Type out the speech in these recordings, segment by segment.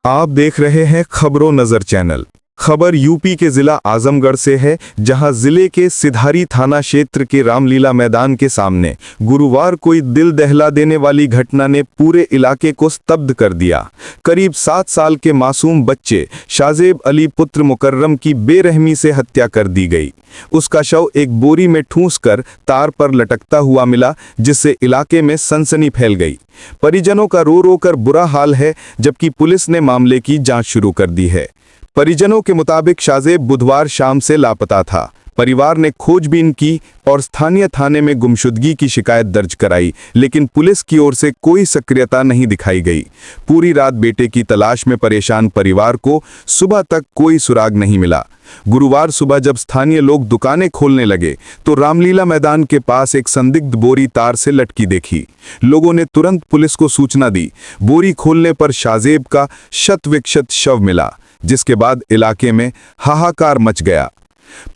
आप देख रहे हैं खबरों नजर चैनल। खबर यूपी के जिला आजमगढ़ से है, जहां जिले के सिधारी थाना क्षेत्र के रामलीला मैदान के सामने गुरुवार कोई दिल दहला देने वाली घटना ने पूरे इलाके को स्तब्ध कर दिया। करीब 7 साल के मासूम बच्चे शाजेब अली पुत्र मुकर्रम की बेरहमी से हत्या कर दी गई। उसका शव एक बोरी में ठूंसकर तार पर लटकता हुआ मिला, जिससे इलाके में सनसनी फैल गई। परिजनों का रो रो कर बुरा हाल है, जबकि पुलिस ने मामले की जांच शुरू कर दी है। परिजनों के मुताबिक शाजेब बुधवार शाम से लापता था। परिवार ने खोजबीन की और स्थानीय थाने में गुमशुदगी की शिकायत दर्ज कराई, लेकिन पुलिस की ओर से कोई सक्रियता नहीं दिखाई गई। पूरी रात बेटे की तलाश में परेशान परिवार को सुबह तक कोई सुराग नहीं मिला। गुरुवार सुबह जब स्थानीय लोग दुकानें खोलने लगे तो रामलीला मैदान के पास एक संदिग्ध बोरी तार से लटकी देखी। लोगों ने तुरंत पुलिस को सूचना दी। बोरी खोलने पर शाजेब का शत विक्षत शव मिला, जिसके बाद इलाके में हाहाकार मच गया।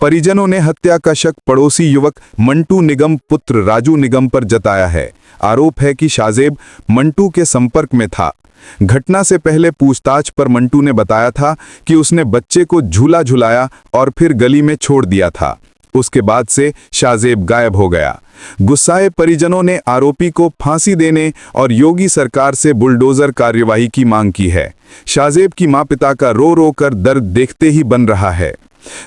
परिजनों ने हत्या का शक पड़ोसी युवक मंटू निगम पुत्र राजू निगम पर जताया है। आरोप है कि शाजेब मंटू के संपर्क में था। घटना से पहले पूछताछ पर मंटू ने बताया था कि उसने बच्चे को झूला झुलाया और फिर गली में छोड़ दिया था। उसके बाद से शाजेब गायब हो गया। गुस्साए परिजनों ने आरोपी को फांसी देने और योगी सरकार से बुलडोजर कार्यवाही की मांग की है। शाजेब की मां पिता का रो रो कर दर्द देखते ही बन रहा है।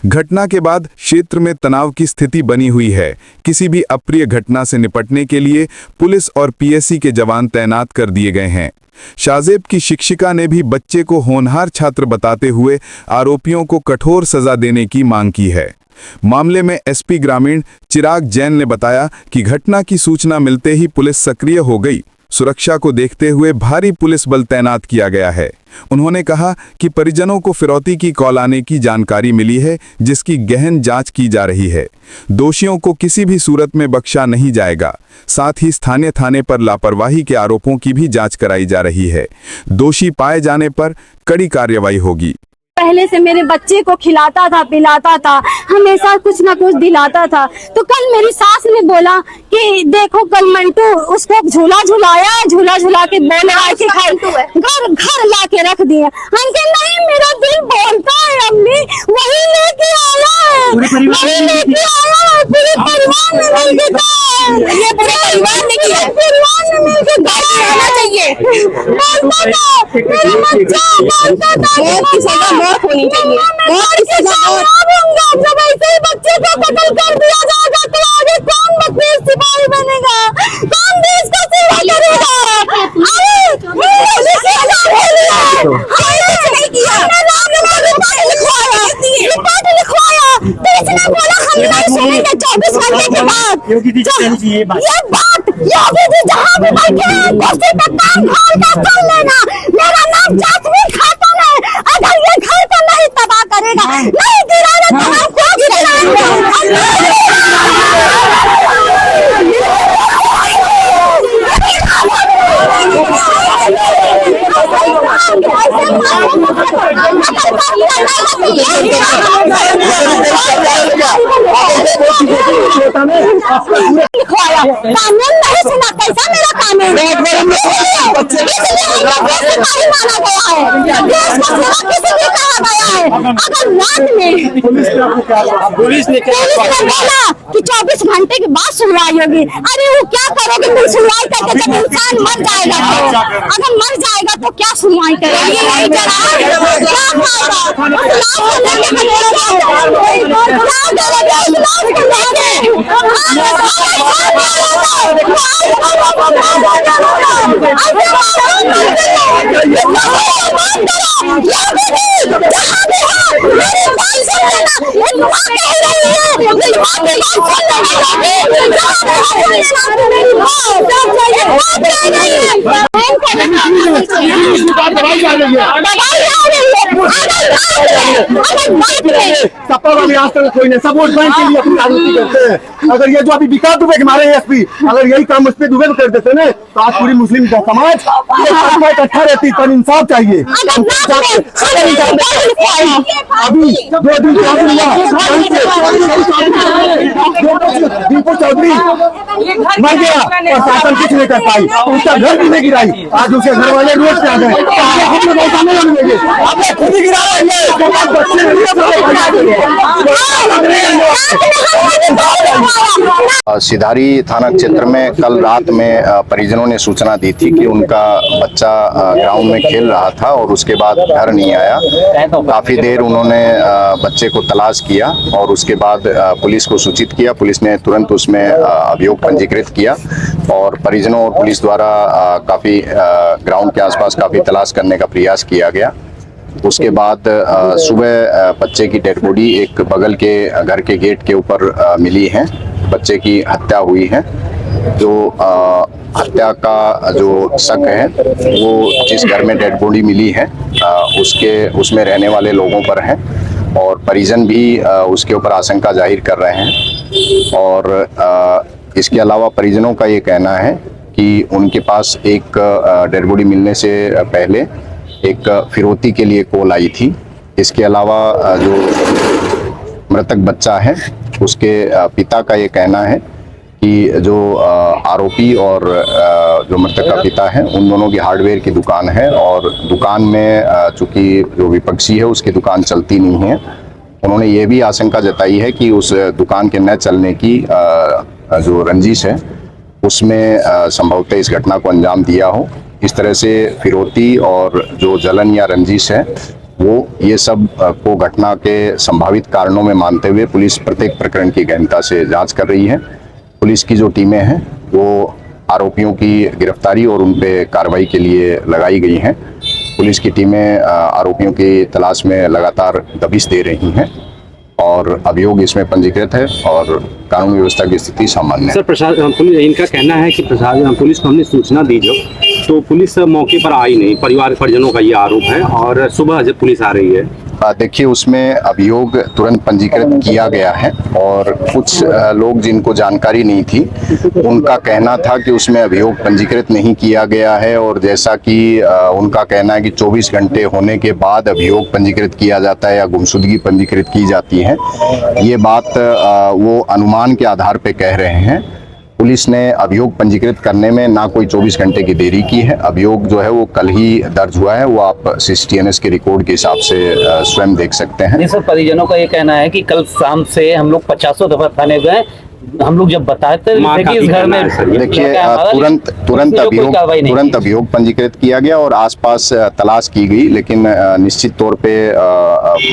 घटना के बाद क्षेत्र में तनाव की स्थिति बनी हुई है। किसी भी अप्रिय घटना से निपटने के लिए पुलिस और पीएससी के जवान तैनात कर दिए गए हैं। शाजेब की शिक्षिका ने भी बच्चे को होनहार छात्र बताते हुए आरोपियों को कठोर सजा देने की मांग की है। मामले में एसपी ग्रामीण चिराग जैन ने बताया कि घटना की सूचना मिलते ही पुलिस सक्रिय हो गई। सुरक्षा को देखते हुए भारी पुलिस बल तैनात किया गया है। उन्होंने कहा कि परिजनों को फिरौती की कॉल आने की जानकारी मिली है, जिसकी गहन जांच की जा रही है। दोषियों को किसी भी सूरत में बख्शा नहीं जाएगा। साथ ही स्थानीय थाने पर लापरवाही के आरोपों की भी जांच कराई जा रही है। दोषी पाए जाने पर कड़ी कार्रवाई होगी। पहले से मेरे बच्चे को खिलाता था, पिलाता था, हमेशा कुछ ना कुछ दिलाता था। तो कल मेरी सास ने बोला कि देखो कल मंटू उसको झूला झुला के बोले आके घर ला के रख दिए। हम कहे नहीं, मेरा दिल बोलता है अम्मी, वही लेके आया है, वही लेके आया है। पूरे परिवार ने मिलकर ये परिवार ने किया, परिवार ने मिलकर घर आना चाहिए। बोलता था मेरा बच्चा, बोलता था होनी चाहिए। जब ऐसे ही बच्चे को कत्ल कर दिया जाएगा तो आगे कौन वकील सिपाही बनेगा, कौन देश का सेवा करेगा? चौबीस घंटे के बाद ये बात योगी जी जहाँ भी बैठे हैं कुर्सी पे कान खोल कर सुन लेना। मेरा नाम जासमीन खातून है। अगर ये घर को नहीं तबाह करेगा, नहीं गिराना तो हम को गिराएंगे। लिखवाया कानून नहीं सुना, कैसा मेरा कानून माना गया है, देश का सेवा किसलिए कहा गया है? अगर रात में पुलिस ने बोला कि 24 घंटे के बाद सुनवाई होगी, अरे वो क्या करोगे तुम सुनवाई करके? जब इंसान मर जाएगा तो, अगर मर जाएगा तो क्या सुनवाई करेगी? दवाई सपा वाले आज तक कोई नहीं, सब वोट बैंक के लिए अपनी राजनीति करते हैं। अगर ये जो अभी विकास दुबे के मारे एसपी, अगर यही काम उस पर दुबे में कर देते ना तो आज पूरी मुस्लिम समाज इकट्ठा रहती। पर इंसाफ चाहिए। अभी 2 दिन दीपू चौधरी मर गया, प्रशासन कुछ नहीं कर पाई, उसका घर भी नहीं गिराई। आज उसके घर वाले रोड पे आ गए, आपने खुद ही गिरा सिधारी थाना क्षेत्र में कल रात में परिजनों ने सूचना दी थी कि उनका बच्चा ग्राउंड में खेल रहा था और उसके बाद घर नहीं आया। काफी देर उन्होंने बच्चे को तलाश किया और उसके बाद पुलिस को सूचित किया। पुलिस ने तुरंत उसमें अभियोग पंजीकृत किया और परिजनों और पुलिस द्वारा काफी ग्राउंड के आसपास काफी तलाश करने का प्रयास किया गया। उसके बाद सुबह बच्चे की डेड बॉडी एक बगल के घर के गेट के ऊपर मिली है। बच्चे की हत्या हुई है। जो हत्या का जो शक है वो जिस घर में डेड बॉडी मिली है उसमें रहने वाले लोगों पर है और परिजन भी उसके ऊपर आशंका जाहिर कर रहे हैं। और इसके अलावा परिजनों का ये कहना है कि उनके पास एक डेड बॉडी मिलने से पहले एक फिरौती के लिए कॉल आई थी। इसके अलावा जो मृतक बच्चा है उसके पिता का ये कहना है कि जो आरोपी और जो मृतक का पिता है उन दोनों की हार्डवेयर की दुकान है और दुकान में चूंकि जो विपक्षी है उसकी दुकान चलती नहीं है। उन्होंने ये भी आशंका जताई है कि उस दुकान के न चलने की जो रंजिश है उसमें संभवतः इस घटना को अंजाम दिया हो। इस तरह से फिरौती और जो जलन या रंजिश है वो ये सब को घटना के संभावित कारणों में मानते हुए पुलिस प्रत्येक प्रकरण की गहनता से जांच कर रही है। पुलिस की जो टीमें हैं वो आरोपियों की गिरफ्तारी और उन पे कार्रवाई के लिए लगाई गई हैं। पुलिस की टीमें आरोपियों की तलाश में लगातार दबिश दे रही हैं और अभियोग इसमें पंजीकृत है और कानून व्यवस्था की स्थिति सामान्य है। सर प्रशासन इनका कहना है कि पुलिस को हमने सूचना दी तो पुलिस मौके पर आई नहीं, परिजनों का ये आरोप है और सुबह जब पुलिस आ रही है। देखिए उसमें अभियोग तुरंत पंजीकृत किया गया है और कुछ लोग जिनको जानकारी नहीं थी उनका कहना था कि उसमें अभियोग पंजीकृत नहीं किया गया है और जैसा कि उनका कहना है कि 24 घंटे होने के बाद अभियोग पंजीकृत किया जाता है या गुमशुदगी पंजीकृत की जाती है। ये बात वो अनुमान के आधार पर कह रहे हैं। पुलिस ने अभियोग पंजीकृत करने में ना कोई 24 घंटे की देरी की है। अभियोग जो है वो कल ही दर्ज हुआ है, वो आप CCTNS के रिकॉर्ड के हिसाब से स्वयं देख सकते हैं। सर परिजनों का ये कहना है कि कल शाम से हम लोग 50 दफा थाने गए, हम लोग जब बताते कि इस घर में देखिए तुरंत अभियोग पंजीकृत किया गया और आसपास तलाश की गई, लेकिन निश्चित तौर पे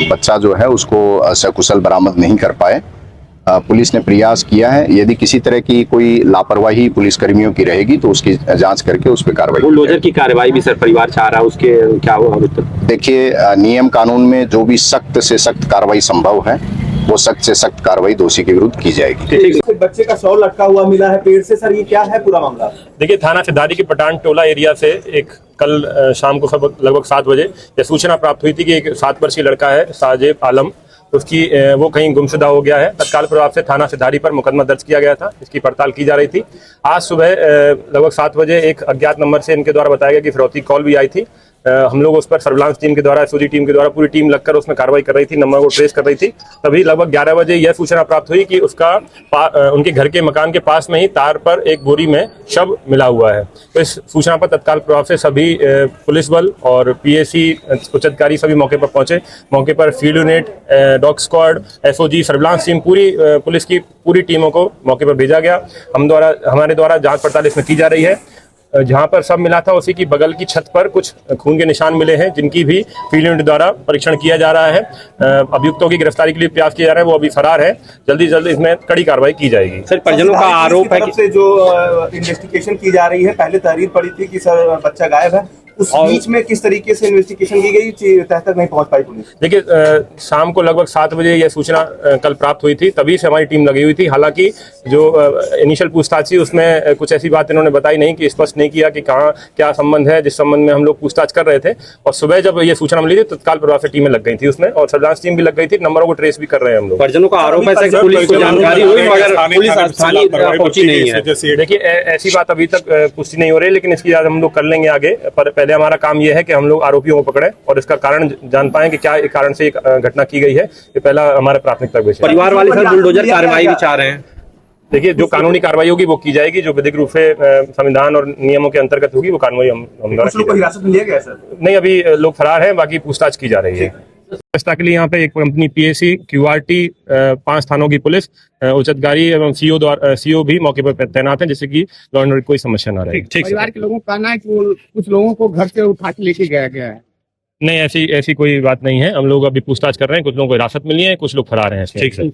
बच्चा जो है उसको सकुशल बरामद नहीं कर पाए। पुलिस ने प्रयास किया है, यदि किसी तरह की कोई लापरवाही पुलिस कर्मियों की रहेगी तो उसकी जांच करके उस पर कार्रवाई। बुलडोजर की कार्रवाई भी सर परिवार चाह रहा है, उसके क्या हुआ? देखिए नियम कानून में जो भी सख्त से सख्त कार्रवाई संभव है वो सख्त से सख्त कार्रवाई दोषी के विरुद्ध की जाएगी। बच्चे का शव लटका हुआ मिला है पेड़ से, सर ये क्या है पूरा मामला? देखिए थाना सिधारी के पठान टोला एरिया से एक कल शाम को लगभग 7 बजे यह सूचना प्राप्त हुई थी कि एक 7 वर्षीय लड़का है साजेब आलम, उसकी वो कहीं गुमशुदा हो गया है। तत्काल प्रभाव से थाना सिधारी पर मुकदमा दर्ज किया गया था, इसकी पड़ताल की जा रही थी। आज सुबह लगभग 7 बजे एक अज्ञात नंबर से इनके द्वारा बताया गया कि फिरौती कॉल भी आई थी। हम लोग उस पर सर्विलांस टीम के द्वारा, एसओजी टीम के द्वारा पूरी टीम लगकर उसमें कार्रवाई कर रही थी, नंबर को ट्रेस कर रही थी। तभी लगभग 11 बजे यह सूचना प्राप्त हुई कि उसका उनके घर के मकान के पास में ही तार पर एक बोरी में शव मिला हुआ है। तो इस सूचना पर तत्काल प्रभाव से सभी पुलिस बल और PAC उच्च अधिकारी सभी मौके पर पहुंचे। मौके पर field unit, dog squad, SOG, surveillance team, पूरी पुलिस की पूरी टीमों को मौके पर भेजा गया। हमारे द्वारा जांच पड़ताल इसमें की जा रही है। जहां पर सब मिला था उसी की बगल की छत पर कुछ खून के निशान मिले हैं, जिनकी भी फील्ड यूनिट द्वारा परीक्षण किया जा रहा है। अभियुक्तों की गिरफ्तारी के लिए प्रयास किया जा रहा है, वो अभी फरार है। जल्दी जल्दी इसमें कड़ी कार्रवाई की जाएगी। सर परिजनों का आरोप है कि जो इन्वेस्टिगेशन की जा रही है, पहले तहरीर पड़ी थी कि सर बच्चा गायब है, उस बीच में किस तरीके से इन्वेस्टिगेशन की गई, तह तक नहीं पहुंच पाई पुलिस? देखिए, शाम को लगभग 7 बजे यह सूचना कल प्राप्त हुई थी, तभी से हमारी टीम लगी हुई थी। हालांकि जो इनिशियल पूछताछ थी उसमें कुछ ऐसी बात इन्होंने बताई नहीं, कि स्पष्ट नहीं किया कि कहाँ क्या संबंध है, जिस संबंध में हम लोग पूछताछ कर रहे थे। और सुबह जब ये सूचना मिली थी तत्काल प्रभाव से टीमें लग गई थी उसमें, और सर्विलांस टीम भी लग गई थी। नंबरों को ट्रेस भी कर रहे हैं हम लोग। परिजनों का आरोप है कि पुलिस को जानकारी हुई मगर पुलिस स्थानीय पहुंची नहीं है। देखिए, ऐसी बात अभी तक पुष्टि नहीं हो रही, लेकिन इसकी याद हम लोग कर लेंगे आगे। पर पहले हमारा काम यह है कि हम लोग आरोपियों को पकड़ें और इसका कारण जान पाएं कि क्या कारण से ये घटना की गई है। ये पहला हमारा प्राथमिकता विषय है। परिवार वाले सर बुलडोजर कार्रवाई भी चाह रहे हैं। देखिए, जो कानूनी कार्रवाई होगी वो की जाएगी, जो विधिक रूप से संविधान और नियमों के अंतर्गत होगी वो कार्रवाई हम द्वारा कुछ लोग को हिरासत में लिया गया सर? नहीं, अभी लोग फरार हैं, बाकी पूछताछ की जा रही है। व्यवस्था के लिए यहाँ पे एक कंपनी PAC, QRT, 5 थानों की पुलिस, उच्चतगारी एवं CO भी मौके पर तैनात हैं, जिससे कि लॉ एंड ऑर्डर की कोई समस्या ना रहे। ठीक। परिवार के लोगों का कहना है कि कुछ लोगों को घर से उठा के लेके गया गया है। नहीं, ऐसी कोई बात नहीं है। हम लोग अभी पूछताछ कर रहे हैं, कुछ लोगों को हिरासत मिली है, कुछ लोग फरार हैं। ठीक सर।